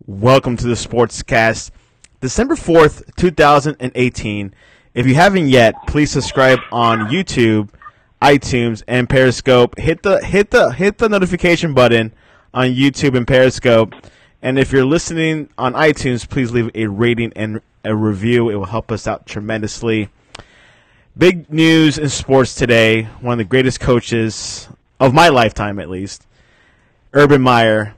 Welcome to the Sportscast, December 4th, 2018. If you haven't yet, please subscribe on YouTube, iTunes, and Periscope. Hit the notification button on YouTube and Periscope. And if you're listening on iTunes, please leave a rating and a review. It will help us out tremendously. Big news in sports today. One of the greatest coaches of my lifetime, at least, Urban Meyer,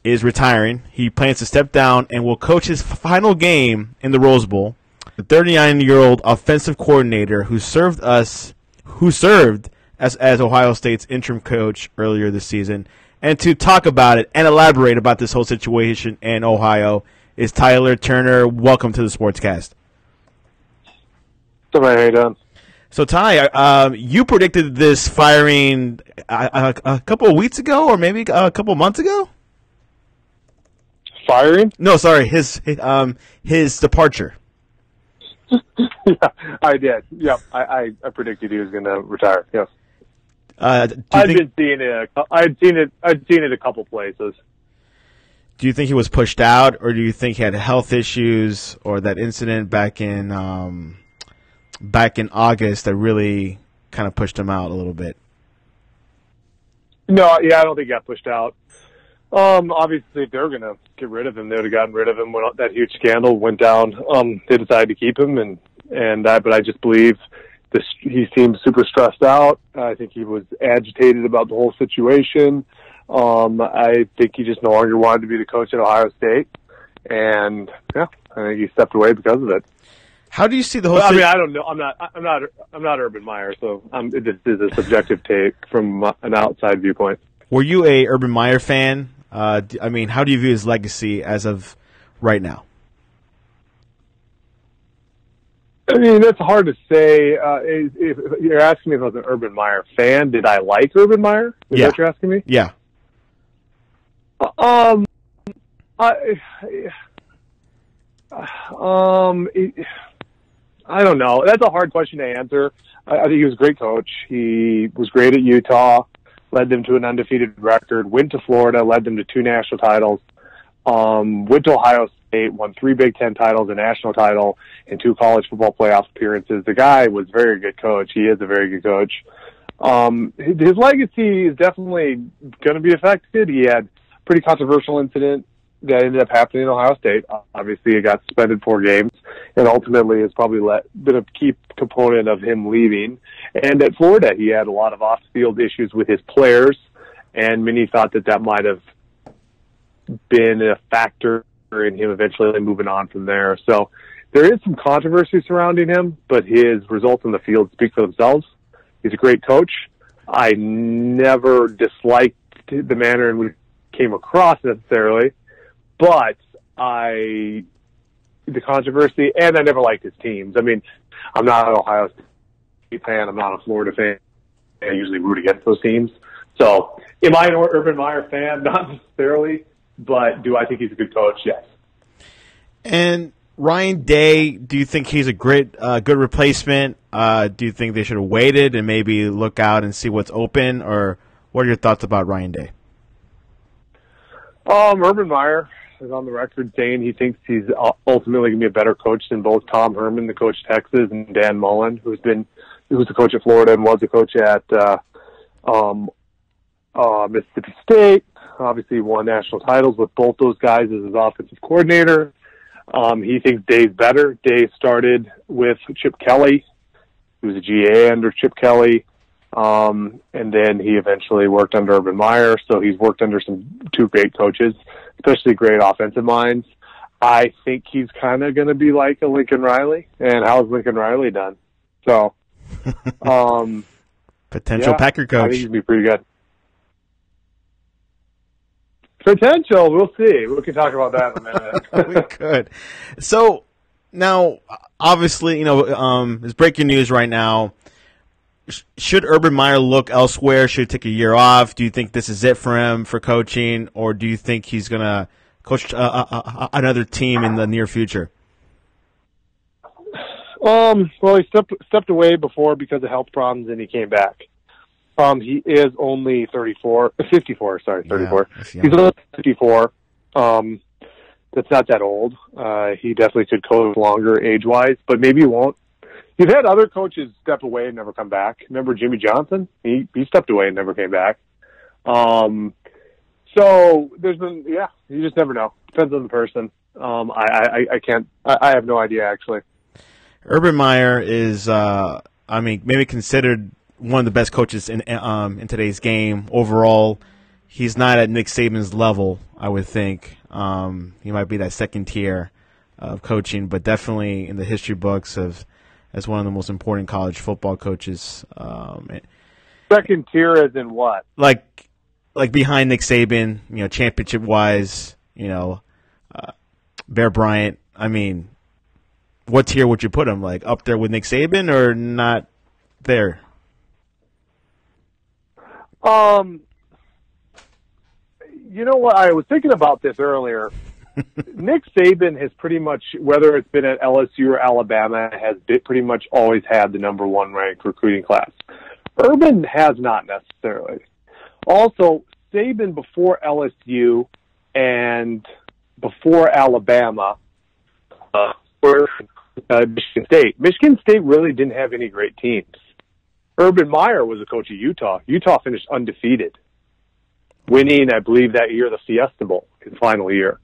is retiring. He plans to step down and will coach his final game in the Rose Bowl. The 39-year-old offensive coordinator who served as Ohio State's interim coach earlier this season. And to talk about it and elaborate about this whole situation in Ohio is Tyler Turner. Welcome to the Sportscast. How you doing? So, Ty, you predicted this firing a couple of weeks ago, or maybe a couple of months ago? Firing? No, sorry, his departure. Yeah, I did. Yep, I predicted he was going to retire. Yes. I'd seen it a couple places. Do you think he was pushed out, or do you think he had health issues, or that incident back in August that really kind of pushed him out a little bit? No, yeah, I don't think he got pushed out. Obviously, if they were going to get rid of him, they would have gotten rid of him when that huge scandal went down. They decided to keep him, but I just believe he seemed super stressed out. I think he was agitated about the whole situation. I think he just no longer wanted to be the coach at Ohio State, and yeah, I think he stepped away because of it. How do you see the whole? I mean, I don't know. I'm not Urban Meyer, so this is a subjective take from an outside viewpoint. Were you a Urban Meyer fan? I mean, how do you view his legacy as of right now? I mean, that's hard to say. If you're asking me if I was an Urban Meyer fan, did I like Urban Meyer? Is that what you're asking me? Yeah. I don't know. That's a hard question to answer. I think he was a great coach. He was great at Utah, led them to an undefeated record, went to Florida, led them to 2 national titles, went to Ohio State, won 3 Big Ten titles, a national title, and 2 college football playoff appearances. The guy was a very good coach. He is a very good coach. His legacy is definitely going to be affected. He had a pretty controversial incident that ended up happening in Ohio State. Obviously, he got suspended 4 games, and ultimately has probably been a key component of him leaving. And at Florida, he had a lot of off-field issues with his players, and many thought that might have been a factor in him eventually moving on from there. So there is some controversy surrounding him, but his results on the field speak for themselves. He's a great coach. I never disliked the manner in which he came across necessarily, but the controversy, and I never liked his teams. I mean, I'm not an Ohio State fan. I'm not a Florida fan. I usually root against those teams. So, am I an Urban Meyer fan? Not necessarily, but do I think he's a good coach? Yes. And Ryan Day, do you think he's a good replacement? Do you think they should have waited and maybe look out and see what's open, or what are your thoughts about Ryan Day? Urban Meyer is on the record saying he thinks he's ultimately going to be a better coach than both Tom Herman, the coach at Texas, and Dan Mullen, who was the coach at Florida and was the coach at Mississippi State. Obviously, he won national titles with both those guys as his offensive coordinator. He thinks Day's better. Day started with Chip Kelly. He was a GA under Chip Kelly. And then he eventually worked under Urban Meyer. So he's worked under 2 great coaches, especially great offensive minds. I think he's kind of going to be like a Lincoln Riley. And how's Lincoln Riley done? So, potential Packer coach. I think he'd be pretty good. Potential, we'll see. We can talk about that in a minute. We could. So now, obviously, it's breaking news right now. Should Urban Meyer look elsewhere? Should he take a year off? Do you think this is it for him for coaching, or do you think he's going to coach another team in the near future? Well, he stepped away before because of health problems, and he came back. He is only 54. Sorry, 34. Yeah, he's only 54. that's not that old. He definitely could coach longer age-wise, but maybe he won't. You've had other coaches step away and never come back. Remember Jimmy Johnson? He stepped away and never came back. So there's been, you just never know. Depends on the person. I can't. I have no idea actually. Urban Meyer is, maybe considered one of the best coaches in today's game. Overall, he's not at Nick Saban's level, I would think. He might be that second tier of coaching, but definitely in the history books as one of the most important college football coaches. Second tier as in what? Like behind Nick Saban, championship wise, Bear Bryant. I mean, what tier would you put him? Like up there with Nick Saban or not there? You know what? I was thinking about this earlier. Nick Saban has pretty much, whether it's been at LSU or Alabama, has pretty much always had the number one ranked recruiting class. Urban has not necessarily. Also, Saban before LSU and before Alabama were Michigan State. Michigan State really didn't have any great teams. Urban Meyer was a coach of Utah. Utah finished undefeated, winning, I believe, that year the Fiesta Bowl, his final year.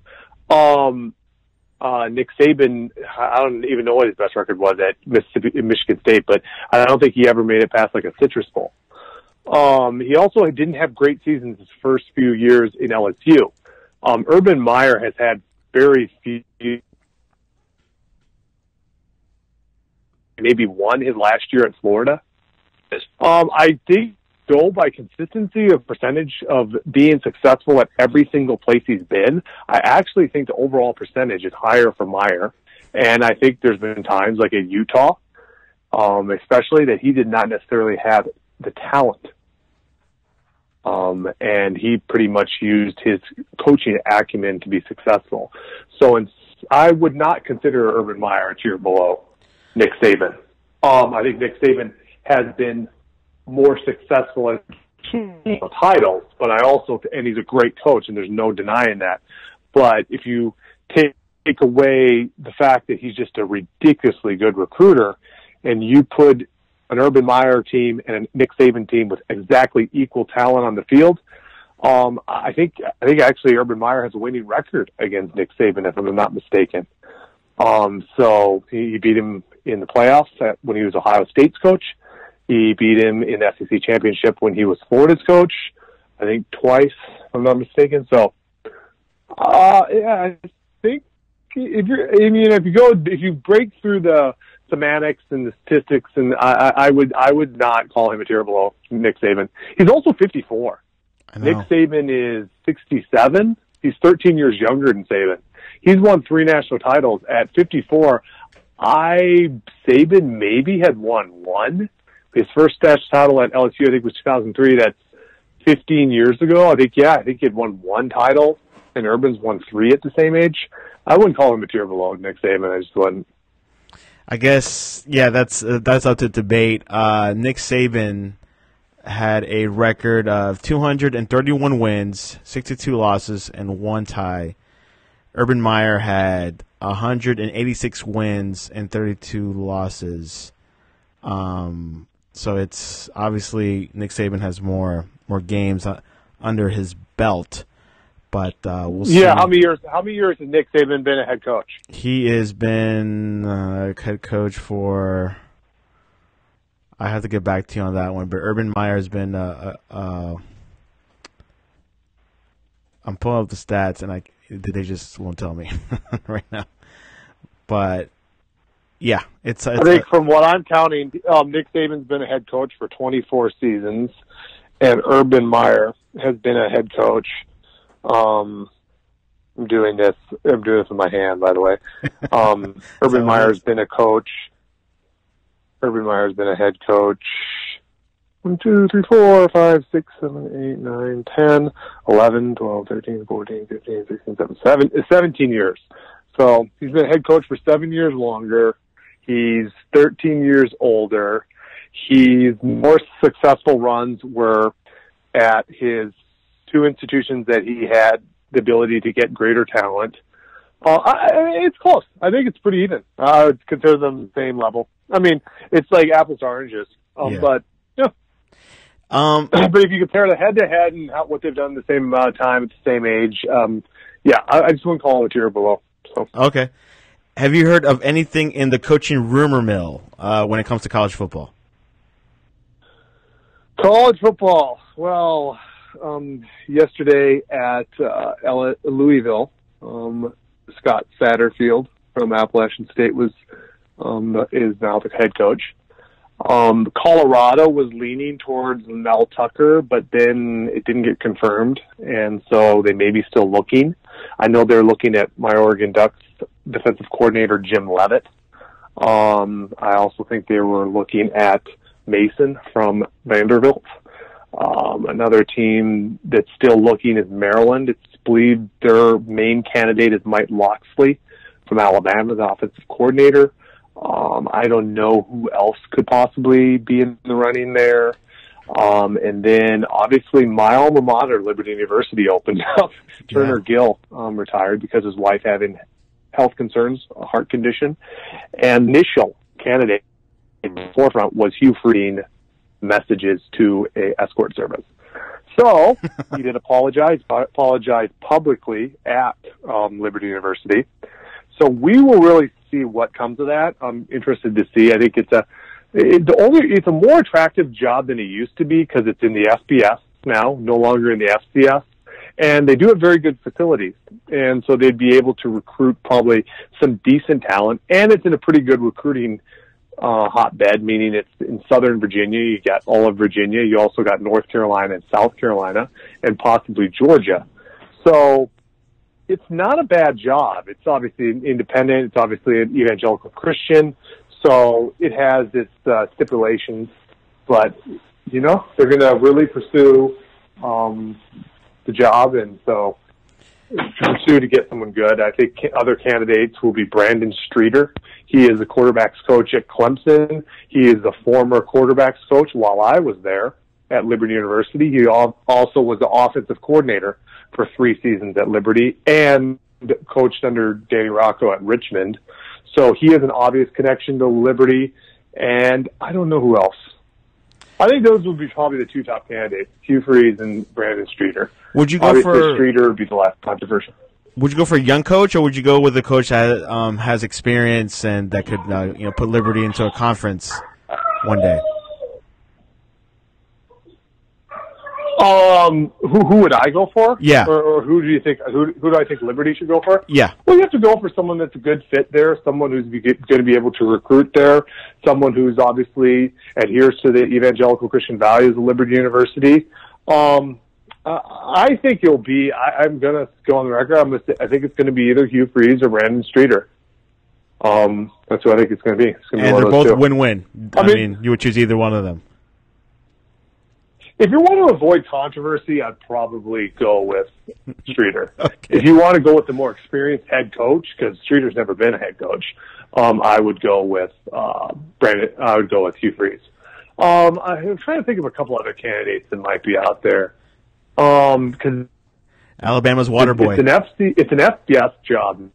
Nick Saban, I don't even know what his best record was at Michigan State, but I don't think he ever made it past like a Citrus Bowl. He also didn't have great seasons his first few years in LSU. Urban Meyer has had very few, maybe one his last year at Florida. I think go by consistency of percentage of being successful at every single place he's been. I actually think the overall percentage is higher for Meyer. And I think there's been times like in Utah, especially that he did not necessarily have the talent. And he pretty much used his coaching acumen to be successful. So I would not consider Urban Meyer a tier below Nick Saban. I think Nick Saban has been more successful at titles, but and he's a great coach, and there's no denying that. But if you take away the fact that he's just a ridiculously good recruiter, and you put an Urban Meyer team and a Nick Saban team with exactly equal talent on the field, I think actually Urban Meyer has a winning record against Nick Saban, if I'm not mistaken. So he beat him in the playoffs when he was Ohio State's coach. He beat him in the SEC championship when he was Florida's coach, I think twice, if I'm not mistaken. So, I think if you break through the semantics and the statistics, and I would not call him a tier below Nick Saban. He's also 54. Nick Saban is 67. He's 13 years younger than Saban. He's won 3 national titles at 54. Saban maybe had won 1. His first national title at LSU, I think, was 2003. That's 15 years ago. I think he had won 1 title, and Urban's won 3 at the same age. I wouldn't call him a tier below Nick Saban. I just wouldn't. I guess, that's up to debate. Nick Saban had a record of 231 wins, 62 losses, and 1 tie. Urban Meyer had 186 wins and 32 losses. So it's obviously Nick Saban has more games under his belt, but we'll see. Yeah, how many years has Nick Saban been a head coach? He has been head coach for. I have to get back to you on that one, but Urban Meyer has been. I'm pulling up the stats, and they just won't tell me right now, but. Yeah, I think from what I'm counting, Nick Saban's been a head coach for 24 seasons, and Urban Meyer has been a head coach. I'm doing this with my hand, by the way. Urban Meyer's been a coach. Urban Meyer's been a head coach. 1, 2, 3, 4, 5, 6, 7, 8, 9, 10, 11, 12, 13, 14, 15, 16, 17 years. So he's been a head coach for 7 years longer. He's 13 years older. His more successful runs were at his 2 institutions that he had the ability to get greater talent. It's close. I think it's pretty even. I would consider them the same level. I mean, it's like apples to oranges. But yeah. But if you compare the head-to-head and what they've done the same amount of time at the same age, I just wouldn't call it a tier below. So. Okay. Have you heard of anything in the coaching rumor mill when it comes to college football? College football. Well, yesterday at Louisville, Scott Satterfield from Appalachian State is now the head coach. Colorado was leaning towards Mel Tucker, but then it didn't get confirmed, and so they may be still looking. I know they're looking at my Oregon Ducks defensive coordinator, Jim Leavitt. I also think they were looking at Mason from Vanderbilt. Another team that's still looking is Maryland. It's believed their main candidate is Mike Locksley from Alabama, the offensive coordinator. I don't know who else could possibly be in the running there. And then, obviously, my alma mater, Liberty University, opened up. Turner Gill retired because his wife having health concerns, a heart condition. And initial candidate in the forefront was Hugh Freeing messages to a escort service. So he did apologize publicly at Liberty University. So we will really see what comes of that. I'm interested to see. I think it's a more attractive job than it used to be because it's in the FBS now, no longer in the FCS. And they do have very good facilities. And so they'd be able to recruit probably some decent talent. And it's in a pretty good recruiting hotbed, meaning it's in Southern Virginia. You got all of Virginia. You also got North Carolina and South Carolina and possibly Georgia. So it's not a bad job. It's obviously independent. It's obviously an evangelical Christian. So it has its stipulations. But, they're going to really pursue the job. And so pursue to get someone good. I think other candidates will be Brandon Streeter. He is the quarterbacks coach at Clemson. He is the former quarterbacks coach while I was there at Liberty University. He also was the offensive coordinator for 3 seasons at Liberty and coached under Danny Rocco at Richmond. So he has an obvious connection to Liberty, and I don't know who else. I think those would be probably the 2 top candidates, Hugh Freeze and Brandon Streeter. Would you go Obviously, Streeter would be the less controversial. Would you go for a young coach, or would you go with a coach that has experience and that could put Liberty into a conference one day? Who would I go for? Yeah. Or who do you think? Who do I think Liberty should go for? Yeah. Well, you have to go for someone that's a good fit there, someone who's going to be able to recruit there, someone who's obviously adheres to the evangelical Christian values of Liberty University. I think it'll be. I'm going to go on the record. I think it's going to be either Hugh Freeze or Brandon Streeter. That's what I think it's going to be. It's going to be and one they're of those both two. win-win. I mean, you would choose either one of them. If you want to avoid controversy, I'd probably go with Streeter. Okay. If you want to go with the more experienced head coach, because Streeter's never been a head coach, I would go with Brandon. I would go with Hugh Freeze. I'm trying to think of a couple other candidates that might be out there. Because Alabama's water boy. It's an FBS job.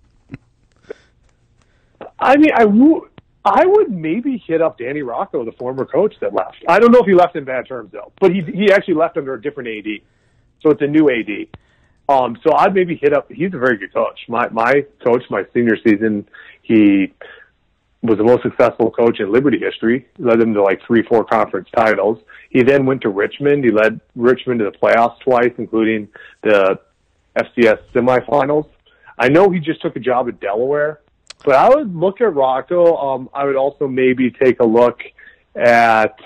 I mean, I would maybe hit up Danny Rocco, the former coach that left. I don't know if he left in bad terms, though. But he actually left under a different AD. So it's a new AD. So I'd maybe hit up – he's a very good coach. My coach, my senior season, he was the most successful coach in Liberty history. Led them to like 3-4 conference titles. He then went to Richmond. He led Richmond to the playoffs twice, including the FCS semifinals. I know he just took a job at Delaware. But I would look at Rocco. I would also maybe take a look at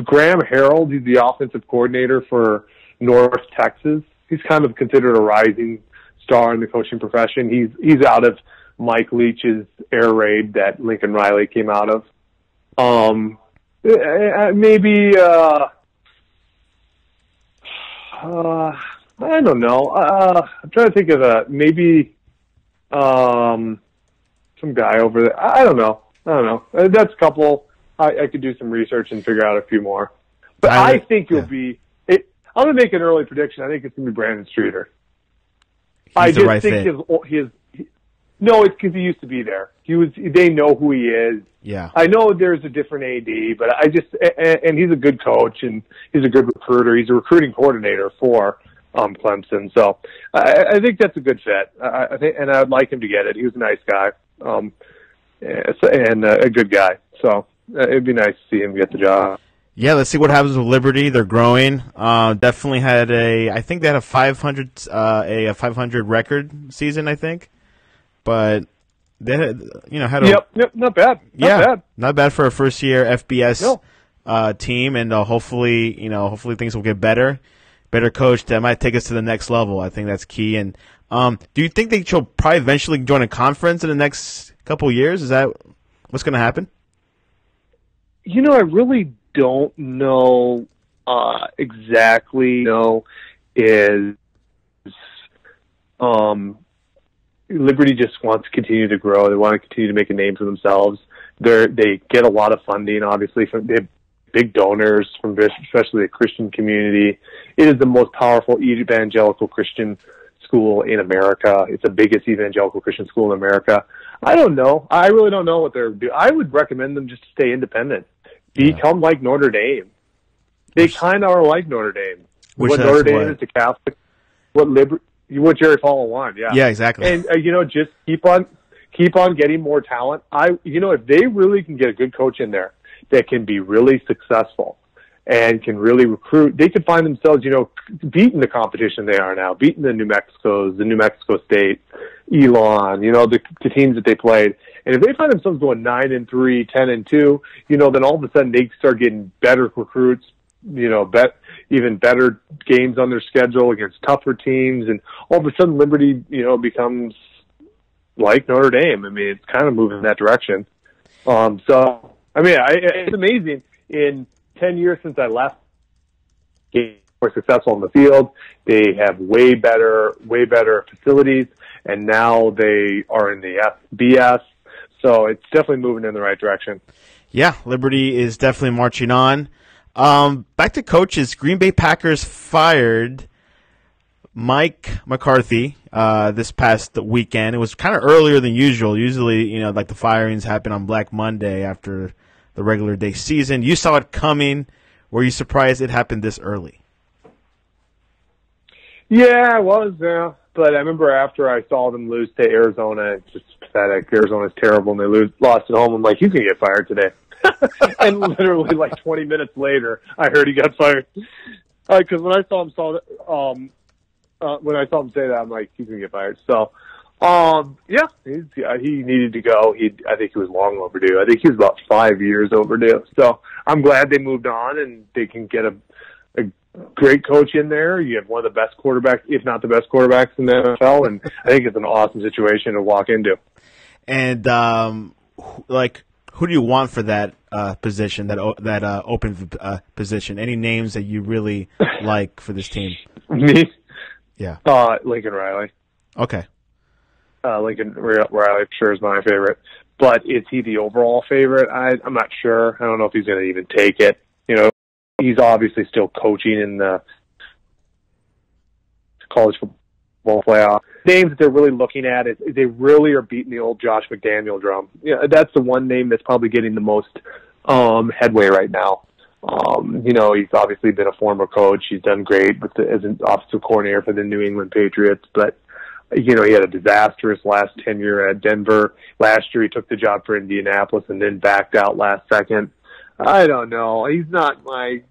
Graham Harold. He's the offensive coordinator for North Texas. He's kind of considered a rising star in the coaching profession. He's out of Mike Leach's air raid that Lincoln Riley came out of. Maybe I don't know. I'm trying to think of maybe. Some guy over there. I don't know. That's a couple. I could do some research and figure out a few more. But I think you'll be. I'm going to make an early prediction. I think it's going to be Brandon Streeter. he's the right fit. No, it's because he used to be there. They know who he is. Yeah. I know there's a different AD, but and he's a good coach and he's a good recruiter. He's a recruiting coordinator for Clemson. So I think that's a good fit. I think, and I'd like him to get it. He was a nice guy, and a good guy. So it'd be nice to see him get the job. Yeah, let's see what happens with Liberty. They're growing. Definitely had I think they had a 500 record season, I think. But they had, had a yep, not bad. Not bad for a first year FBS team, and hopefully things will get better. Better coach that might take us to the next level. I think that's key. And do you think they will probably eventually join a conference in the next couple of years? Is that what's going to happen? I really don't know exactly. Liberty just wants to continue to grow. They want to continue to make a name for themselves. They get a lot of funding, obviously, they have big donors from especially the Christian community. It is the most powerful evangelical Christian school in America. It's the biggest evangelical Christian school in America. I don't know. I really don't know what they're doing. I would recommend them just to stay independent. Become like Notre Dame. They kind of are like Notre Dame. What Notre Dame is to Catholic. What Jerry Falwell wanted, yeah. Yeah, exactly. And just keep on getting more talent. If they really can get a good coach in there that can be really successful and can really recruit, they could find themselves, beating the competition they are now, beating the New Mexico State, Elon, the teams that they played. And if they find themselves going 9-3, 10-2, then all of a sudden they start getting better recruits, even better games on their schedule against tougher teams, and all of a sudden Liberty, becomes like Notre Dame. I mean, it's kind of moving in that direction. It's amazing. In 10 years since I left, they were successful in the field. They have way better facilities, and now they are in the FBS. So it's definitely moving in the right direction. Yeah, Liberty is definitely marching on. Back to coaches. Green Bay Packers fired Mike McCarthy this past weekend. It was kind of earlier than usual. Usually, like the firings happen on Black Monday after the regular day season. You saw it coming. Were you surprised it happened this early? Yeah, I was. Yeah. But I remember after I saw them lose to Arizona, it's just pathetic. Arizona's terrible, and they lost at home. I'm like, he's going to get fired today. And literally, 20 minutes later, I heard he got fired. Because when I saw him say that, I'm like, he's going to get fired. So, he needed to go. I think he was long overdue. I think he was about 5 years overdue. So I'm glad they moved on, and they can get a great coach in there. You have one of the best quarterbacks, if not the best quarterbacks in the NFL, and I think it's an awesome situation to walk into. And who do you want for that position, that open position? Any names that you really like for this team? Me? Yeah. Lincoln Riley. Okay. Lincoln Riley sure is my favorite, but is he the overall favorite? I'm not sure. I don't know if he's going to even take it. He's obviously still coaching in the college football playoff. Names that they're really looking at is they really are beating the old Josh McDaniel drum. Yeah, that's the one name that's probably getting the most headway right now. He's obviously been a former coach. He's done great as an offensive coordinator for the New England Patriots, but he had a disastrous last tenure at Denver. Last year he took the job for Indianapolis and then backed out last second. I don't know. He's not my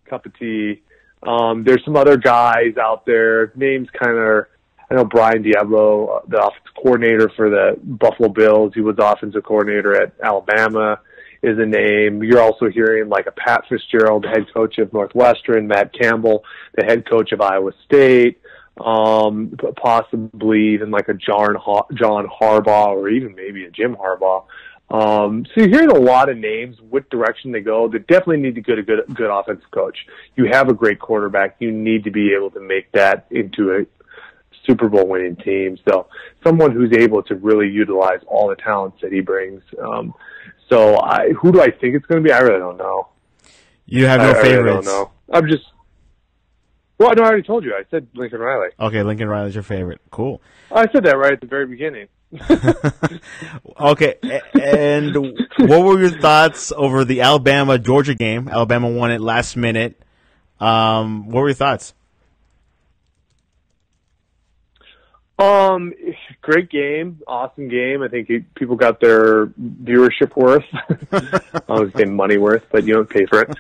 cup of tea. There's some other guys out there. Names I know Brian Diablo, the offensive coordinator for the Buffalo Bills. He was offensive coordinator at Alabama, is a name. You're also hearing a Pat Fitzgerald, the head coach of Northwestern, Matt Campbell, the head coach of Iowa State, possibly even a John Harbaugh or even maybe a Jim Harbaugh. So you're hearing a lot of names, what direction they go. They definitely need to get a good offensive coach. You have a great quarterback. You need to be able to make that into a Super Bowl winning team. So someone who's able to really utilize all the talents that he brings. Who do I think it's going to be? I really don't know. You have no favorites. I really don't know. Well, no, I already told you. I said Lincoln Riley. Okay, Lincoln Riley's your favorite. Cool. I said that right at the very beginning. Okay, and what were your thoughts over the Alabama-Georgia game? Alabama won it last minute. What were your thoughts? Great game, awesome game. I think people got their viewership worth. I was saying money worth, but you don't pay for it.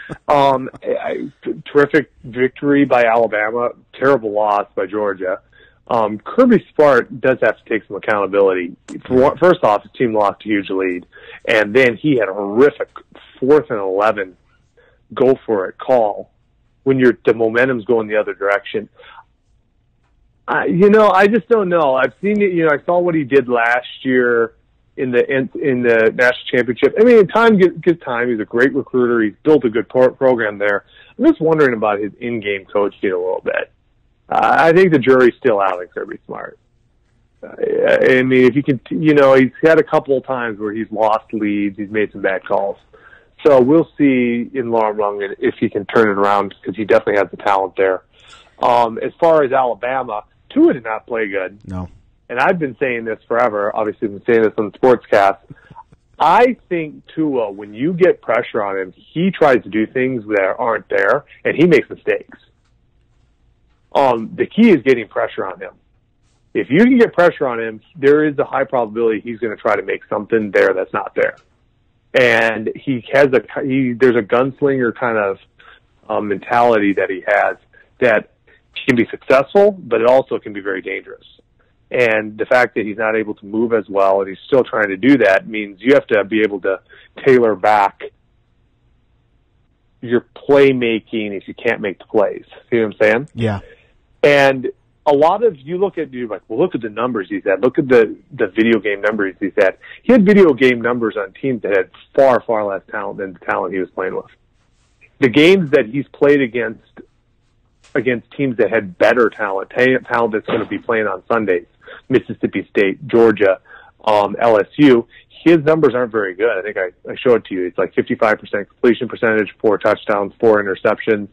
Terrific victory by Alabama. Terrible loss by Georgia. Kirby Smart does have to take some accountability. First off, his team lost a huge lead, and then he had a horrific 4th and 11 go for it call when the momentum's going the other direction. I just don't know. I've seen it. I saw what he did last year in the national championship. I mean, time gives time. He's a great recruiter. He's built a good program there. I'm just wondering about his in-game coaching a little bit. I think the jury's still out on Kirby Smart. I mean, if you can, he's had a couple of times where he's lost leads. He's made some bad calls. So we'll see in long run if he can turn it around, because he definitely has the talent there. As far as Alabama, Tua did not play good. No. And I've been saying this forever. Obviously, I've been saying this on the Sportscast. I think Tua, when you get pressure on him, he tries to do things that aren't there, and he makes mistakes. The key is getting pressure on him. If you can get pressure on him, there is a high probability he's going to try to make something there that's not there. And there's a gunslinger kind of mentality that he has that can be successful, but it also can be very dangerous. And the fact that he's not able to move as well and he's still trying to do that means you have to be able to tailor back your playmaking if you can't make the plays. See what I'm saying? Yeah. And a lot of you look at the numbers he's had. Look at the video game numbers he's had. He had video game numbers on teams that had far, far less talent than the talent he was playing with. The games that he's played against teams that had better talent that's going to be playing on Sundays, Mississippi State, Georgia, LSU, his numbers aren't very good. I think I showed it to you. It's like 55% completion percentage, 4 touchdowns, 4 interceptions.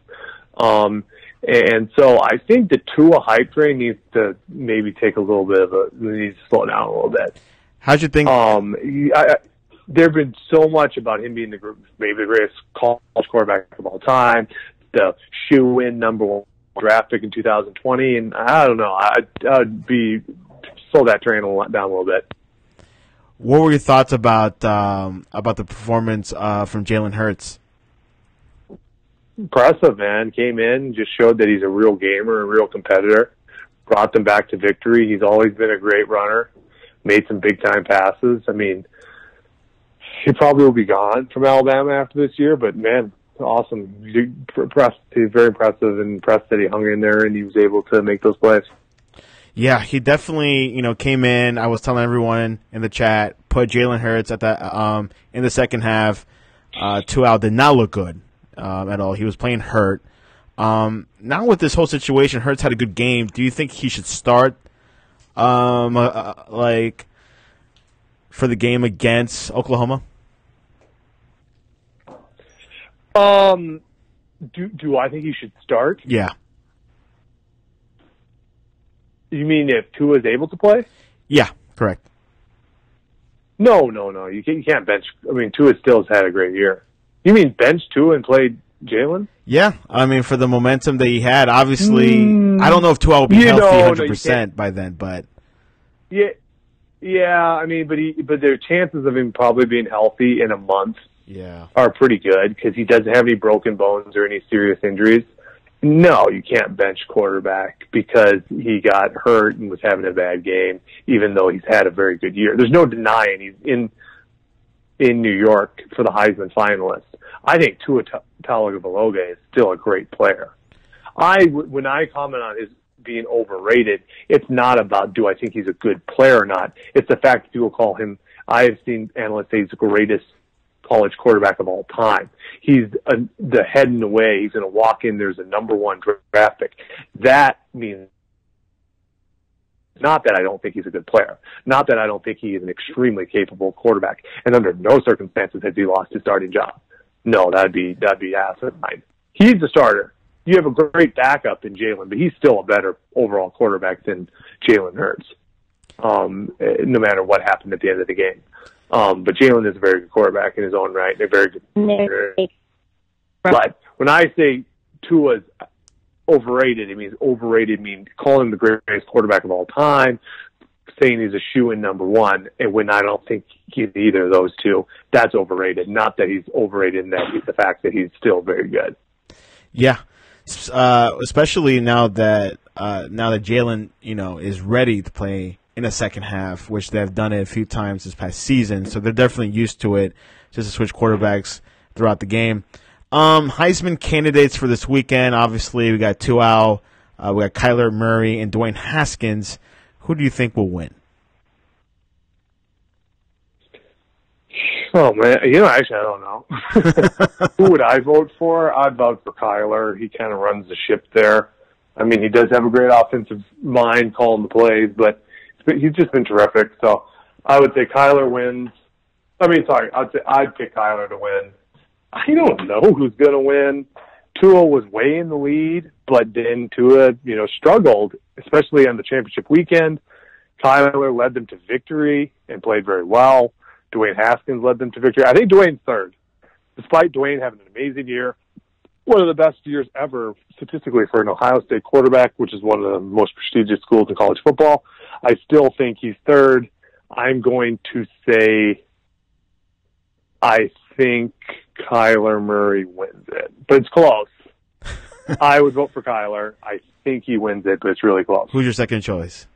And so I think the Tua hype train needs to maybe take a little bit needs to slow down a little bit. How'd you think? There have been so much about him being maybe the greatest college quarterback of all time, the shoe-in number 1 draft pick in 2020, and I don't know. I'd slow that train down a little bit. What were your thoughts about the performance from Jalen Hurts? Impressive, man. Came in, just showed that he's a real gamer, a real competitor. Brought them back to victory. He's always been a great runner. Made some big-time passes. I mean, he probably will be gone from Alabama after this year, but, man, awesome. He's very impressive, and impressed that he hung in there and he was able to make those plays. Yeah, he definitely, came in. I was telling everyone in the chat, put Jalen Hurts at that in the second half. Tua did not look good at all. He was playing hurt. Now with this whole situation, Hurts had a good game. Do you think he should start like for the game against Oklahoma? Do I think he should start? Yeah. You mean if Tua is able to play? Yeah, correct. No. You can't bench. I mean, Tua still has had a great year. You mean bench Tua and play Jalen? Yeah, I mean, for the momentum that he had, obviously, I don't know if Tua will be healthy 100% by then, but yeah. I mean, but their chances of him probably being healthy in a month, are pretty good because he doesn't have any broken bones or any serious injuries. No, you can't bench quarterback because he got hurt and was having a bad game, even though he's had a very good year. There's no denying he's in New York for the Heisman finalists. I think Tua Tagovailoa is still a great player. When I comment on his being overrated, it's not about do I think he's a good player or not. It's the fact that people call him, I have seen analysts say he's the greatest college quarterback of all time. He's the head in the way. He's going to walk in. There's a number 1 draft pick. That means not that I don't think he's a good player. Not that I don't think he is an extremely capable quarterback. And under no circumstances has he lost his starting job. No, that'd be asinine. He's the starter. you have a great backup in Jalen, but he's still a better overall quarterback than Jalen Hurts, no matter what happened at the end of the game. But Jalen is a very good quarterback in his own right, and a very good. But when I say Tua's overrated, it means overrated means calling him the greatest quarterback of all time, saying he's a shoe-in number one, and when I don't think he's either of those two, that's overrated. Not that he's overrated in the fact that he's still very good. Yeah, especially now that Jalen, is ready to play in the second half, which they've done it a few times this past season, so they're definitely used to it, just to switch quarterbacks throughout the game. Heisman candidates for this weekend, obviously, we got Tua, we got Kyler Murray, and Dwayne Haskins. Who do you think will win? Oh, man. Actually, I don't know. Who would I vote for? I'd vote for Kyler. He kind of runs the ship there. I mean, he does have a great offensive mind calling the plays, but he's just been terrific. So I would say Kyler wins. I'd pick Kyler to win. I don't know who's going to win. Tua was way in the lead, but then Tua, struggled, especially on the championship weekend. Kyler led them to victory and played very well. Dwayne Haskins led them to victory. I think Dwayne's third. Despite Dwayne having an amazing year, one of the best years ever statistically for an Ohio State quarterback, which is one of the most prestigious schools in college football, I still think he's third. I'm going to say I think Kyler Murray wins it, but it's close. I would vote for Kyler. I think he wins it, but it's really close. Who's your second choice?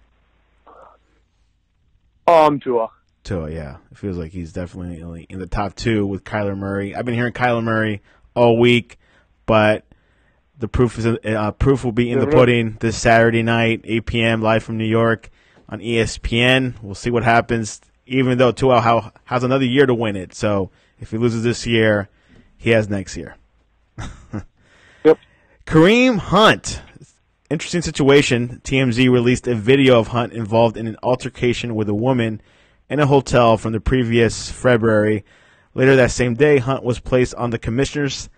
Tua. Tua, yeah. It feels like he's definitely in the top two with Kyler Murray. I've been hearing Kyler Murray all week, but the proof will be in the pudding this Saturday night, 8 p.m. live from New York on ESPN. We'll see what happens. Even though Tua has another year to win it, so if he loses this year, he has next year. Yep. Kareem Hunt. Interesting situation. TMZ released a video of Hunt involved in an altercation with a woman in a hotel from the previous February. Later that same day, Hunt was placed on the commissioner's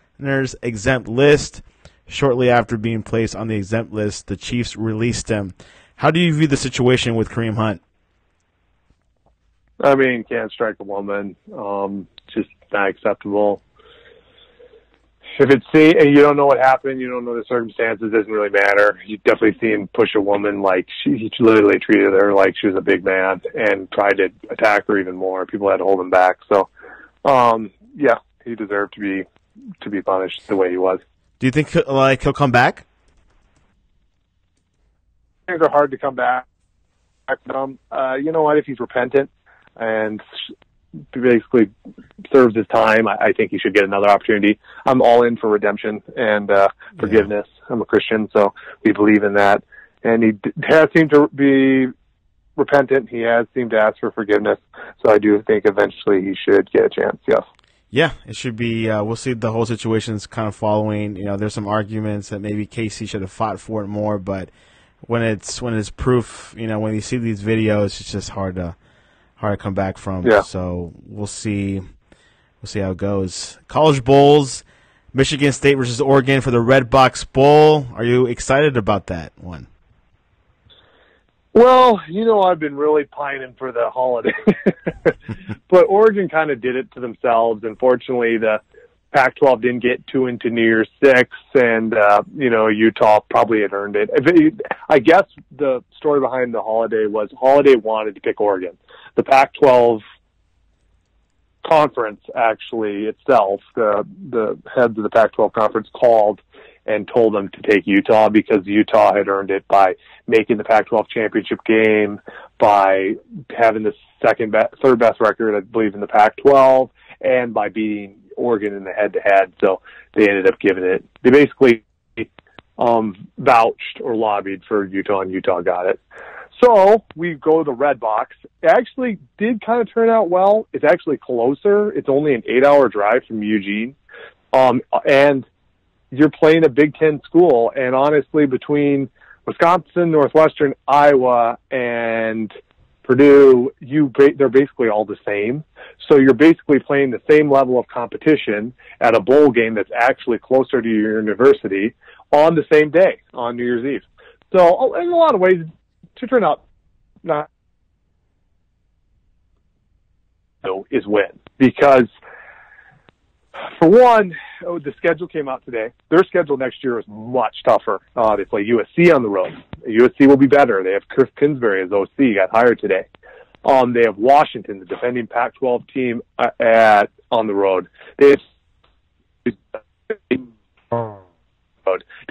exempt list. Shortly after being placed on the exempt list, the Chiefs released him. How do you view the situation with Kareem Hunt? I mean, can't strike a woman. Just not acceptable. If you don't know what happened, you don't know the circumstances, it doesn't really matter. You definitely see him push a woman like he literally treated her like she was a big man and tried to attack her even more. People had to hold him back. So, yeah, he deserved to be punished the way he was. Do you think he'll come back? I think they're hard to come back from. You know what? If he's repentant and basically serves his time, I think he should get another opportunity. I'm all in for redemption and forgiveness. Yeah. I'm a Christian, so we believe in that. And he has seemed to be repentant. He has seemed to ask for forgiveness. So I do think eventually he should get a chance, yes. Yeah, it should be. We'll see the whole situation's kind of following. There's some arguments that maybe Casey should have fought for it more, but when it's proof, when you see these videos, it's just hard to come back from. Yeah. So we'll see how it goes. College bowls, Michigan State versus Oregon for the Red Box Bowl. Are you excited about that one? Well, I've been really pining for the holiday. But Oregon kind of did it to themselves. Unfortunately, the Pac-12 didn't get into New Year's Six, and, Utah probably had earned it. I guess the story behind the holiday was Holiday wanted to pick Oregon. The Pac-12 conference, actually, itself, the heads of the Pac-12 conference called and told them to take Utah because Utah had earned it by making the Pac-12 championship game, by having the third best record, I believe, in the Pac-12, and by beating Oregon in the head-to-head. So they ended up giving it. They basically vouched or lobbied for Utah, and Utah got it. So we go to the Red Box. It actually did kind of turn out well. It's actually closer. It's only an 8-hour drive from Eugene. And you're playing a Big Ten school. And honestly, between Wisconsin, Northwestern, Iowa, and Purdue, they're basically all the same. So you're basically playing the same level of competition at a bowl game that's actually closer to your university. on the same day, on New Year's Eve. So in a lot of ways, to turn out not is win. Because, for one, the schedule came out today. Their schedule next year is much tougher. They play USC on the road. USC will be better. They have Chris Kingsbury as OC, got hired today. They have Washington, the defending Pac-12 team, on the road. They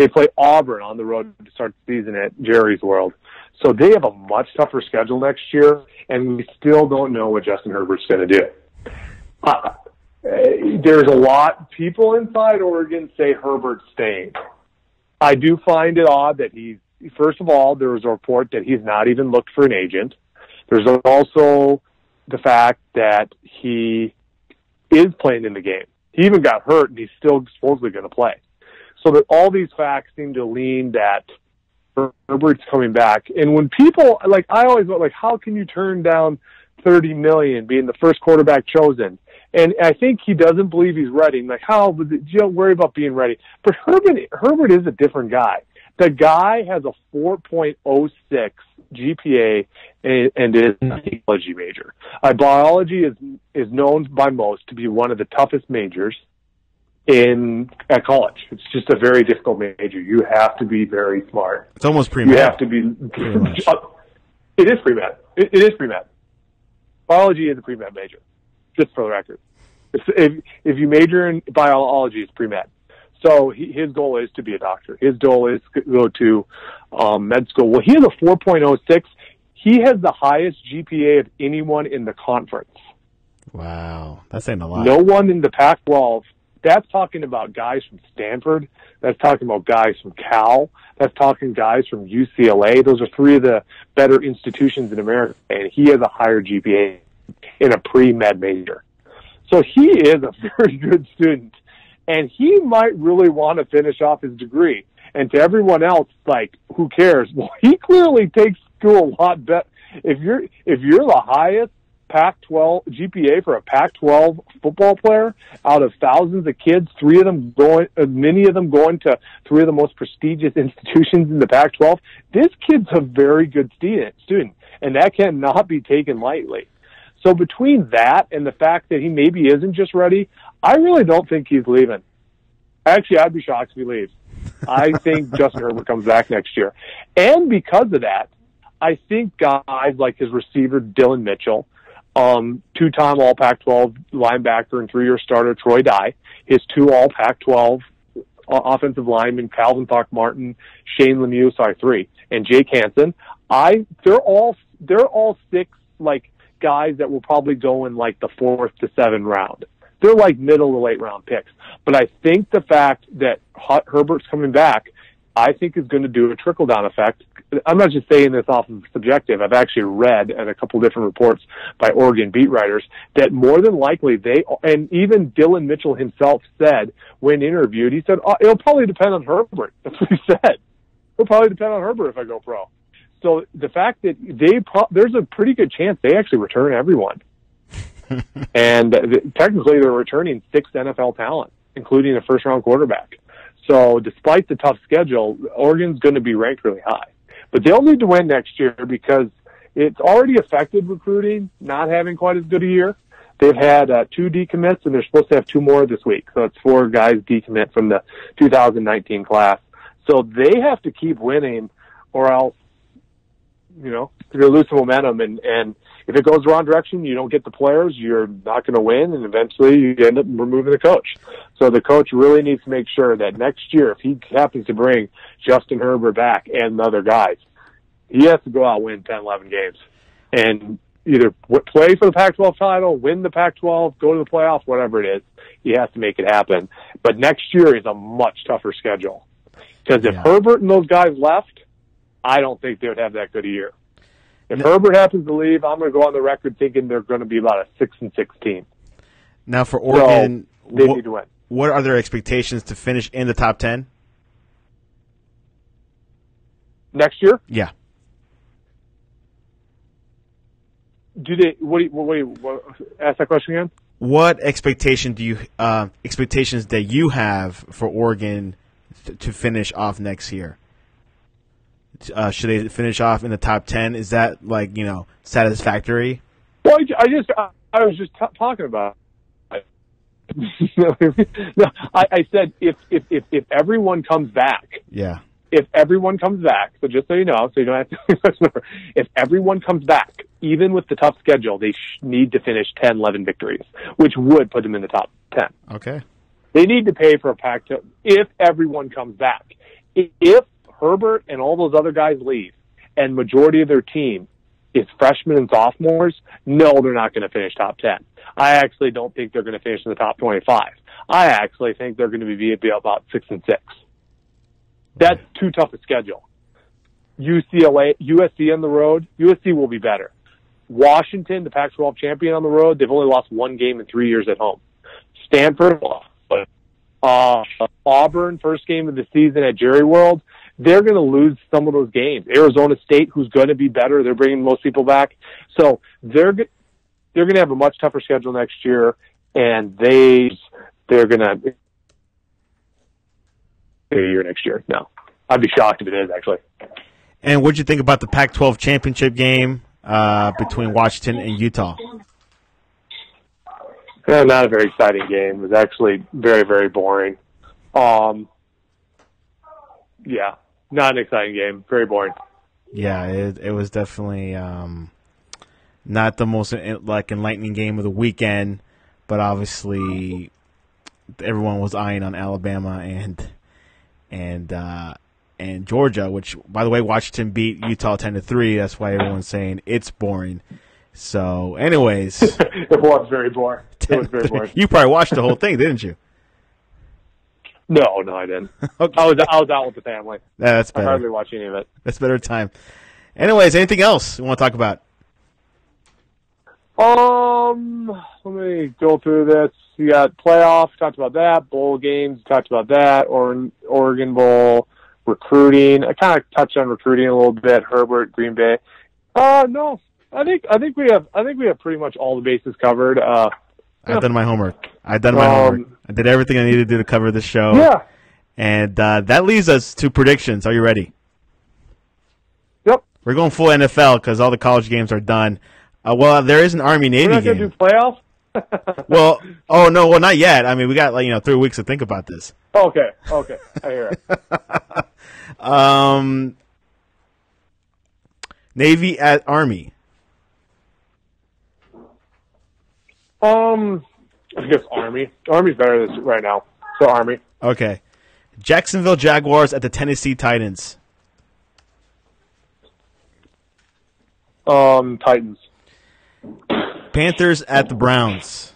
play Auburn on the road to start the season at Jerry's World. So they have a much tougher schedule next year, and we still don't know what Justin Herbert's going to do. There's a lot. People inside Oregon say Herbert's staying. I do find it odd that first of all, there was a report that he's not even looked for an agent. There's also the fact that he is playing in the game. He even got hurt, and he's still supposedly going to play. So that all these facts seem to lean that Herbert's coming back. And when people, I always go, how can you turn down $30 million being the first quarterback chosen? And I think he doesn't believe he's ready. How would you don't worry about being ready? But Herbert is a different guy. The guy has a 4.06 GPA and is a biology major. Biology is known by most to be one of the toughest majors at college. It's just a very difficult major. You have to be very smart. It's almost pre-med. You have to be. It is pre-med. It is pre-med. Biology is a pre-med major, just for the record. If you major in biology, it's pre-med. So his goal is to be a doctor. His goal is to go to med school. Well, he has a 4.06. He has the highest GPA of anyone in the conference. Wow. That's saying a lot. No one in the Pac-12. That's talking about guys from Stanford. That's talking about guys from Cal. That's talking guys from UCLA. Those are three of the better institutions in America, and he has a higher GPA in a pre-med major. So he is a very good student, and he might really want to finish off his degree. And to everyone else, who cares? Well, he clearly takes school a lot better. If you're the highest Pac-12 GPA for a Pac-12 football player out of thousands of kids, many of them going to three of the most prestigious institutions in the Pac-12. This kid's a very good student, and that cannot be taken lightly. So between that and the fact that he maybe isn't just ready, I really don't think he's leaving. Actually, I'd be shocked if he leaves. I think Justin Herbert comes back next year. And because of that, I think guys like his receiver, Dylan Mitchell, two-time All-Pac-12 linebacker and three-year starter Troy Dye, his two All-Pac-12 offensive linemen, Calvin Throckmorton, Shane Lemieux, three, and Jake Hansen. They're all six guys that will probably go in the 4th to 7th round. They're middle to late round picks. But I think the fact that Herbert's coming back, I think is going to do a trickle-down effect. I'm not just saying this off of subjective. I've actually read in a couple different reports by Oregon beat writers that more than likely and even Dylan Mitchell himself said when interviewed, he said, it'll probably depend on Herbert. That's what he said. It'll probably depend on Herbert if I go pro. So the fact that there's a pretty good chance they actually return everyone. And technically they're returning 6 NFL talent, including a first-round quarterback. So despite the tough schedule, Oregon's going to be ranked really high. But they'll need to win next year because it's already affected recruiting, not having quite as good a year. They've had 2 decommits, and they're supposed to have 2 more this week. So it's 4 guys decommit from the 2019 class. So they have to keep winning, or else, you're going to lose some momentum. And if it goes the wrong direction, you don't get the players, you're not going to win, and eventually you end up removing the coach. So the coach really needs to make sure that next year, if he happens to bring Justin Herbert back and the other guys, he has to go out and win 10, 11 games. And either play for the Pac-12 title, win the Pac-12, go to the playoffs, whatever it is, he has to make it happen. But next year is a much tougher schedule. Because if Herbert and those guys left, I don't think they would have that good a year. If Herbert happens to leave, I'm going to go on the record thinking they're going to be about a 6-6 team. Now for Oregon, so they need to win. What are their expectations to finish in the top 10? Next year? Yeah. Do they? What, ask that question again. What expectations that you have for Oregon to finish off next year? Should they finish off in the top 10? Is that satisfactory? Well, I was just talking about it. No, I said if everyone comes back. Yeah. If everyone comes back, so just so you know, so you don't have to remember, if everyone comes back, even with the tough schedule, they need to finish 10, 11 victories, which would put them in the top 10. Okay. They need to pay for a Pac-12 if everyone comes back. If Herbert and all those other guys leave and majority of their team is freshmen and sophomores, no, they're not going to finish top 10. I actually don't think they're going to finish in the top 25. I actually think they're going to be about 6-6. That's too tough a schedule. USC on the road, USC will be better. Washington, the Pac-12 champion on the road, they've only lost one game in 3 years at home. Stanford, Auburn, first game of the season at Jerry World, they're going to lose some of those games. Arizona State, who's going to be better, they're bringing most people back. So they're going to have a much tougher schedule next year, and they're going to a year next year. No, I'd be shocked if it is, actually. And what did you think about the Pac-12 championship game between Washington and Utah? Not a very exciting game. It was actually very, very boring. Yeah, not an exciting game. Very boring. Yeah, it was definitely not the most enlightening game of the weekend, but obviously everyone was eyeing on Alabama and Georgia, which, by the way, Washington beat Utah 10-3. That's why everyone's saying it's boring. So, anyways. It was very boring. It was very boring. You probably watched the whole thing, didn't you? No, I didn't. Okay. I was out with the family. That's better. I hardly watched any of it. That's better time. Anyways, anything else you want to talk about? Let me go through this. You got playoff, talked about that. Bowl games, talked about that. Oregon Bowl, recruiting. I kind of touched on recruiting a little bit. Herbert, Green Bay. No, I think we have pretty much all the bases covered. I've done my homework. I did everything I needed to do to cover this show. Yeah. And that leads us to predictions. Are you ready? Yep. We're going full NFL because all the college games are done. Well, there is an Army-Navy game. We're not going to do playoffs? Well, not yet. I mean, we got 3 weeks to think about this. Okay, I hear it. Navy at Army. I guess Army. Army's better right now, so Army. Okay. Jacksonville Jaguars at the Tennessee Titans. Titans. Panthers at the Browns.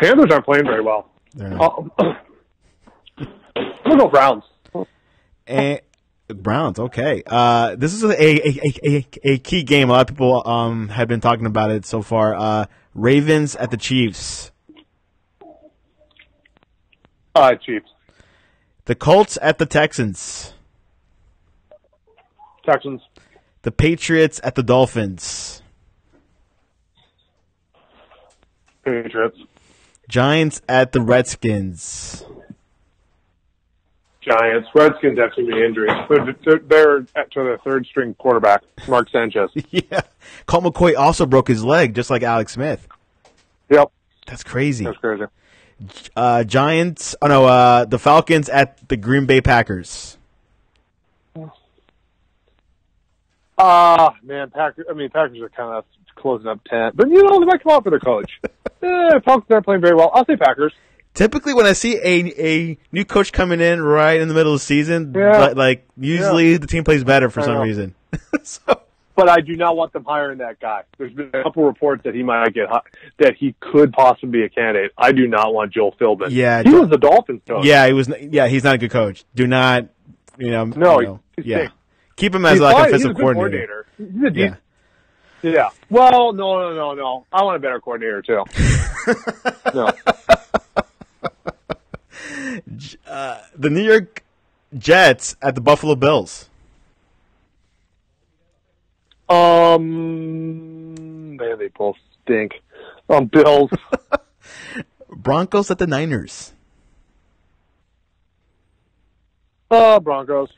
Panthers aren't playing very well. They're not. We'll go Browns. And Browns, okay. This is a key game. A lot of people have been talking about it so far. Ravens at the Chiefs. Chiefs. The Colts at the Texans. Texans. The Patriots at the Dolphins. Patriots. Giants at the Redskins. Giants. Redskins have too many injuries. They're to their third-string quarterback, Mark Sanchez. Yeah. Colt McCoy also broke his leg, just like Alex Smith. Yep. That's crazy. That's crazy. The Falcons at the Green Bay Packers. Man, Packers are kind of closing up 10. But, they might come out for their coach. Falcons aren't playing very well. I'll say Packers. Typically, when I see a new coach coming in right in the middle of the season, usually the team plays better for some reason. But I do not want them hiring that guy. There's been a couple reports that he might that he could possibly be a candidate. I do not want Joel Philbin. Yeah, he was the Dolphins coach. Yeah, he was. Yeah, he's not a good coach. Do not, No, yeah. Keep him as offensive coordinator. Yeah. Well, no. I want a better coordinator too. No. The New York Jets at the Buffalo Bills. Man, they both stink. Bills. Broncos at the Niners. Broncos.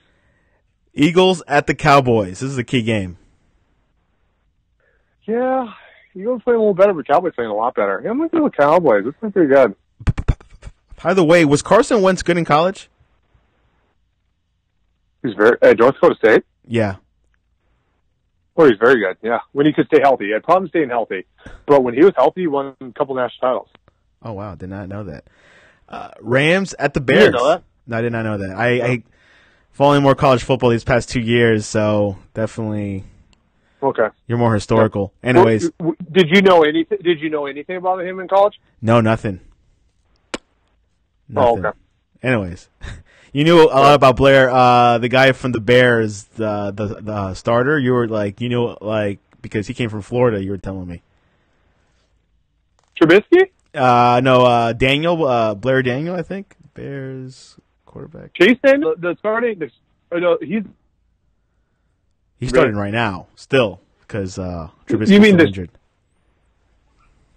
Eagles at the Cowboys. This is a key game. Yeah, Eagles playing a little better, but Cowboys playing a lot better. Yeah, I'm going to go with Cowboys. This is pretty good. By the way, was Carson Wentz good in college? He's very North Dakota State. Yeah. Oh, he's very good. Yeah, when he could stay healthy. He had problems staying healthy, but when he was healthy, he won a couple national titles. Oh wow, did not know that. Rams at the Bears. You didn't know that? No, I did not know that. I following more college football these past 2 years, so definitely. Okay. You're more historical. Yeah. Anyways, did you know anything? Did you know anything about him in college? No, nothing. Oh, okay. Anyways, you knew a lot about Blair, the guy from the Bears, the starter. You were like, because he came from Florida. You were telling me. Trubisky? No, Daniel, Blair Daniel, I think. Bears quarterback. Chase Daniel, the starting. No, he's starting right now, still, because Trubisky's injured.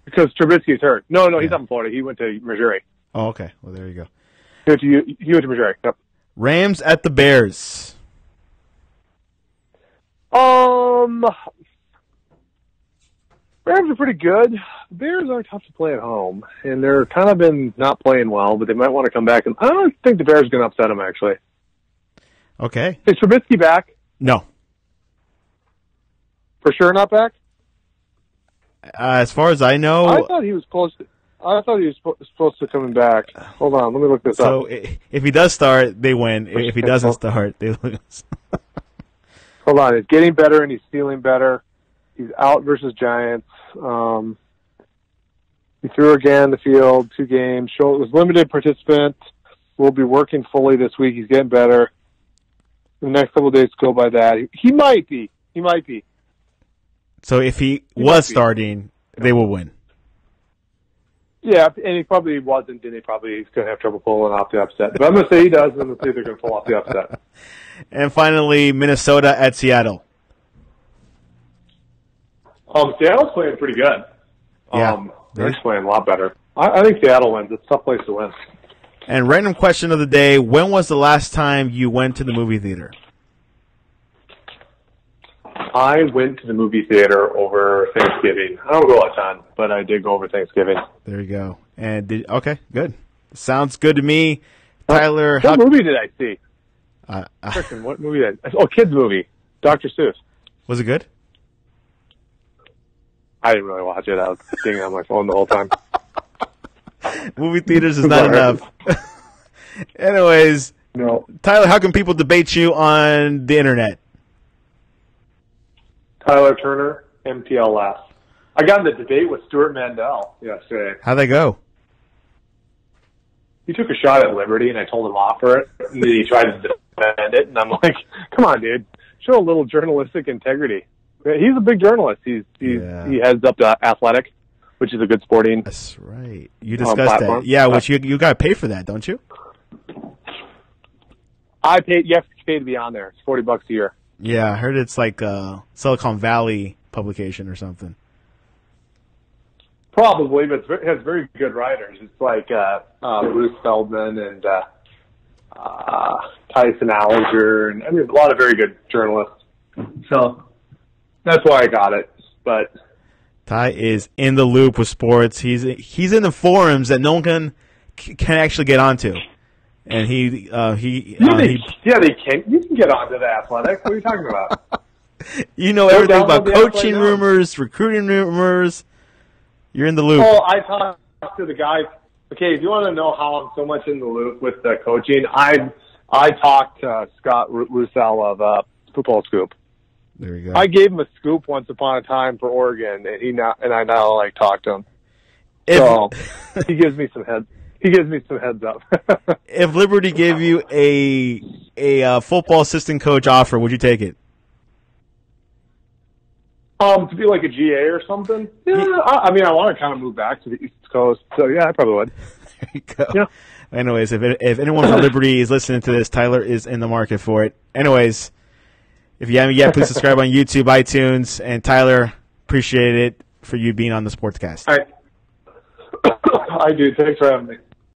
Because Trubisky's hurt. No, he's not in Florida. He went to Missouri. Oh, okay. Well, there you go. He went to Missouri. Yep. Rams at the Bears. Rams are pretty good. The Bears are tough to play at home, and they're kind of been not playing well, but they might want to come back. And I don't think the Bears are going to upset them, actually. Okay. Is Trubisky back? No. For sure not back? As far as I know... I thought he was close to... supposed to coming back. Hold on, let me look this up. So if he does start, they win. If he doesn't start, they lose. Hold on, it's getting better and he's feeling better. He's out versus Giants. He threw again in the field, 2 games. Was limited participant. Will be working fully this week. He's getting better. The next couple of days go by that. He might be. So if he was starting, they will win. Yeah, and he probably wasn't, and he's going to have trouble pulling off the upset. But I'm going to say he does, and I'm going to say they're going to pull off the upset. And finally, Minnesota at Seattle. Seattle's playing pretty good. Yeah. They're playing a lot better. I think Seattle wins. It's a tough place to win. And random question of the day, when was the last time you went to the movie theater? I went to the movie theater over Thanksgiving. I don't go a ton, but I did go over Thanksgiving. There you go. And okay, good. Sounds good to me. Tyler, what movie did I see? What movie did I... Oh, kids movie. Dr. Seuss. Was it good? I didn't really watch it. I was sitting on my phone the whole time. Movie theaters is not enough. Anyways, no. Tyler, how can people debate you on the internet? Tyler Turner, MTLS. I got in the debate with Stuart Mandel yesterday. How'd they go? He took a shot at Liberty, and I told him off for it. And then he tried to defend it, and I'm like, come on, dude. Show a little journalistic integrity. He's a big journalist. He heads up to Athletic, which is a good sporting. That's right. You discussed that. Yeah, which you got to pay for that, don't you? I paid. You have to pay to be on there. It's $40 a year. Yeah, I heard it's like a Silicon Valley publication or something. Probably, but it has very good writers. It's like Bruce Feldman and Tyson Alger, and I mean a lot of very good journalists. So that's why I got it. But Ty is in the loop with sports. He's in the forums that no one can actually get onto. And they can. You can get onto the Athletic. What are you talking about? You know everything about coaching rumors, recruiting rumors. You're in the loop. Oh, I talked to the guy. Okay, if you want to know how I'm so much in the loop with the coaching, I talked to Scott Russell of Football Scoop. There you go. I gave him a scoop once upon a time for Oregon, and I now talk to him. So he gives me some heads. He gives me some heads up. If Liberty gave you a football assistant coach offer, would you take it? To be like a GA or something? Yeah, I mean, I want to kind of move back to the East Coast, so yeah, I probably would. There you go. Yeah. Anyways, if anyone from Liberty is listening to this, Tyler is in the market for it. Anyways, if you haven't yet, please subscribe on YouTube, iTunes, and Tyler, appreciate it for you being on the Sportscast. All right. I do. Thanks for having me.